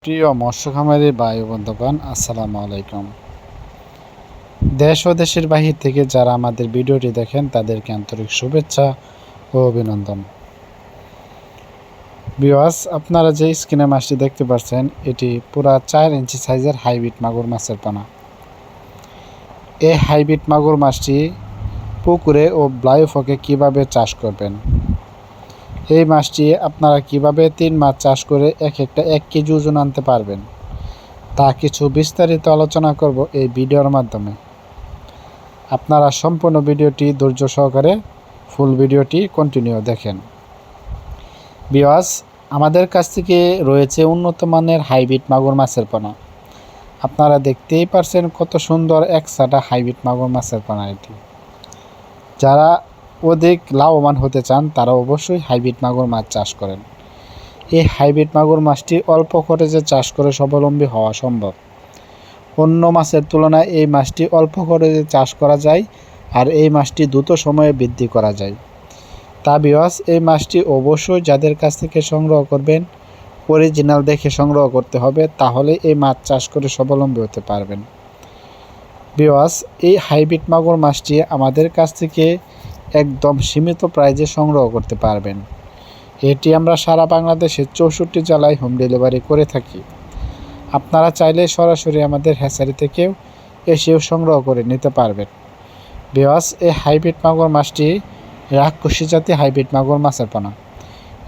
প্রিয় মৎস্য খামারি ভাই বন্ধুগণ, আসসালামু আলাইকুম। দেশ ও দেশের বাহির থেকে যারা আমাদের ভিডিওটি দেখেন তাদেরকে আন্তরিক শুভেচ্ছা ও অভিনন্দন। ভিউয়ার্স, আপনারা যে স্ক্রিনে মাছটি দেখতে পাচ্ছেন এটি পুরা 4 ইঞ্চি সাইজের হাইব্রিড মাগুর মাছের পোনা। এই হাইব্রিড মাগুর মাছটি পুকুরে ও ব্লাইফকে কিভাবে চাষ করবেন, এই মাছটি আপনারা কিভাবে 3 মাস চাষ করে একটা 1 কেজি ওজন আনতে পারবেন তা কিছু বিস্তারিত আলোচনা করব এই ভিডিওর মাধ্যমে। আপনারা সম্পূর্ণ ভিডিওটি ধৈর্য সহকারে ফুল ভিডিওটি কন্টিনিউ দেখেন। ভিউয়ার্স, আমাদের কাছ থেকে রয়েছে উন্নত মানের হাইব্রিড মাগুর মাছের পোনা। আপনারা দেখতেই পারছেন কত সুন্দর একসাটা হাইব্রিড মাগুর মাছের পোনা এটি। যারা অধিক লাভবান হতে চান তারা অবশ্যই হাইব্রিড মাগুর মাছ চাষ করেন। এই হাইব্রিড মাগুর মাছটি অল্প খরচে চাষ করে স্বাবলম্বী হওয়া সম্ভব। অন্য মাছের তুলনায় এই মাছটি অল্প খরচে চাষ করা যায় আর এই মাছটি দ্রুত সময়ে বৃদ্ধি করা যায়। তা ভিউয়ার্স, এই মাছটি অবশ্যই যাদের কাছ থেকে সংগ্রহ করবেন অরিজিনাল দেখে সংগ্রহ করতে হবে, তাহলে এই মাছ চাষ করে স্বাবলম্বী হতে পারবেন। ভিউয়ার্স, এই হাইব্রিড মাগুর মাছটি আমাদের কাছ থেকে একদম সীমিত প্রাইজে সংগ্রহ করতে পারবেন। এটি আমরা সারা বাংলাদেশে 64 জেলায় হোম ডেলিভারি করে থাকি। আপনারা চাইলে সরাসরি আমাদের হ্যাচারি থেকেও এসেও সংগ্রহ করে নিতে পারবেন। ভিউয়ার্স, এই হাইব্রিড মাগুর মাছটি রাক্ষসী জাতি হাইব্রিড মাগুর মাছের পোনা।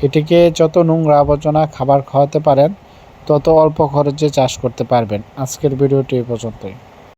এটিকে যত নোংরা আবর্জনা খাবার খাওয়াতে পারেন তত অল্প খরচে চাষ করতে পারবেন। আজকের ভিডিওটি এই পর্যন্তই।